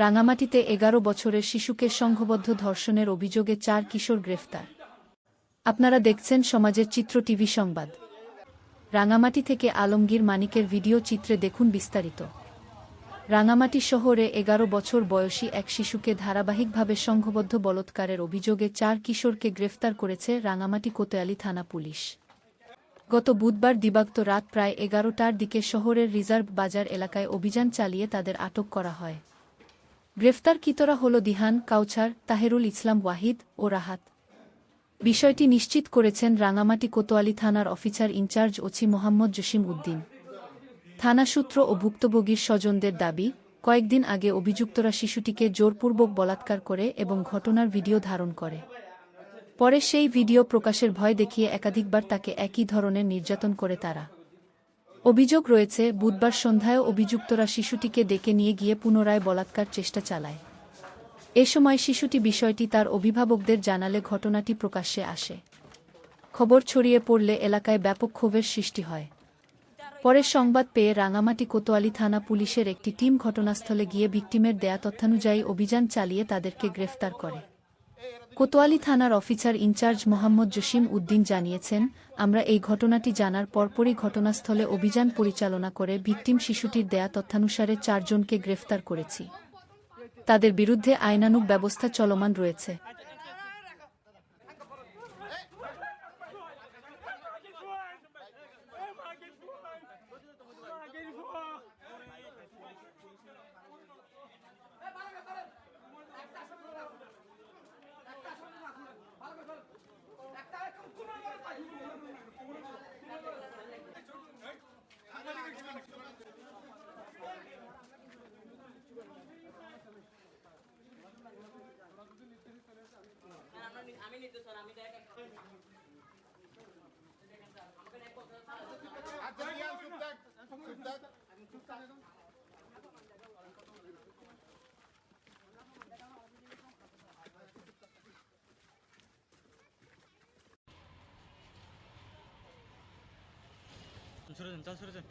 রাঙামাটিতে ১১ বছরের শিশুকে সংঘবদ্ধ ধর্ষণের অভিযোগে ৪ কিশোর গ্রেফতার। আপনারা দেখছেন সমাজের চিত্র টিভি সংবাদ। রাঙামাটি থেকে আলমগীর মানিকের ভিডিও চিত্রে দেখুন বিস্তারিত। রাঙামাটি শহরে ১১ বছর বয়সী এক শিশুকে ধারাবাহিকভাবে সংঘবদ্ধ বলাৎকারের অভিযোগে ৪ কিশোরকে গ্রেফতার করেছে রাঙামাটি কোতোয়ালি থানা পুলিশ। গত বুধবার দিবাগত রাত প্রায় ১১টার দিকে শহরের রিজার্ভ বাজার এলাকায় অভিযান চালিয়ে তাদের আটক করা হয়। গ্রেফতারকৃতরা হল দিহান, কাউছার, তাহেরুল ইসলাম ওয়াহিদ ও রাহাত। বিষয়টি নিশ্চিত করেছেন রাঙামাটি কোতোয়ালি থানার officer in charge OC Mohammad Jasim Uddin. থানা সূত্র ও ভুক্তভোগীর স্বজনদের দাবি, কয়েকদিন আগে অভিযুক্তরা শিশুটিকে জোরপূর্বক বলাৎকার করে এবং ঘটনার ভিডিও ধারণ করে। পরে সেই ভিডিও প্রকাশের ভয় দেখিয়ে একাধিকবার তাকে একই ধরনের নির্যাতন করে তারা। অভিযোগ রয়েছে, বুধবার সন্ধ্যায়ও অভিযুক্তরা শিশুটিকে ডেকে নিয়ে গিয়ে পুনরায় বলাৎকার চেষ্টা চালায়। এ সময় শিশুটি বিষয়টি তার অভিভাবকদের জানালে ঘটনাটি প্রকাশ্যে আসে। খবর ছড়িয়ে পড়লে এলাকায় ব্যাপক ক্ষোভের সৃষ্টি হয়। পরে সংবাদ পেয়ে রাঙামাটি কোতোয়ালি থানা পুলিশের একটি টিম ঘটনাস্থলে গিয়ে ভিকটিমের দেয়া তথ্যানুযায়ী অভিযান চালিয়ে তাদেরকে গ্রেফতার করে। কোতোয়ালি থানার অফিসার ইনচার্জ মোহাম্মদ জসিম উদ্দিন জানিয়েছেন, আমরা এই ঘটনাটি জানার পরপরই ঘটনাস্থলে অভিযান পরিচালনা করে ভিকটিম শিশুটির দেয়া তথ্যানুসারে ৪ জনকে গ্রেফতার করেছি। তাদের বিরুদ্ধে আইনানুগ ব্যবস্থা চলমান রয়েছে। সরে যান।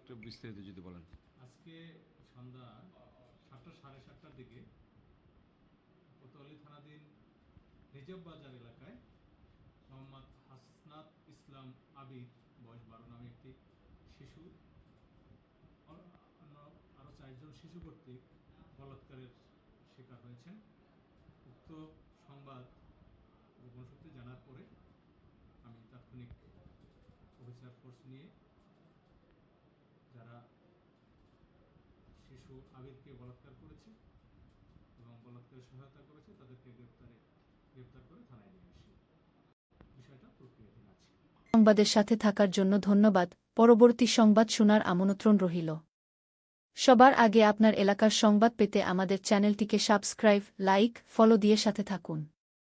একটু বিস্তারিত যদি বলেন। আজকে সন্ধ্যা ৭টা সাড়ে ৭টার দিকে কোতোয়ালি থানাধীন রিজার্ভ বাজার এলাকায় মোহাম্মদ হাসনাত ইসলাম আবিদ বয়স ১২ নামে একটি শিশু আরও ৪ জন শিশু কর্তৃক বলাৎকারের শিকার হয়েছেন। উক্ত সংবাদ গোপন সূত্রে জানার পরে আমি তাৎক্ষণিক অফিসার ফোর্স নিয়ে যারা শিশু আবিরকে বলাৎকার করেছে এবং বলাৎকারে সহায়তা করেছে তাদেরকে গ্রেফতার করে থানায় নিয়ে আসি। বিষয়টা প্রক্রিয়াধীন আছে। সংবাদের সাথে থাকার জন্য ধন্যবাদ। পরবর্তী সংবাদ শোনার আমন্ত্রণ রহিল। সবার আগে আপনার এলাকার সংবাদ পেতে আমাদের চ্যানেলটিকে সাবস্ক্রাইব, লাইক, ফলো দিয়ে সাথে থাকুন।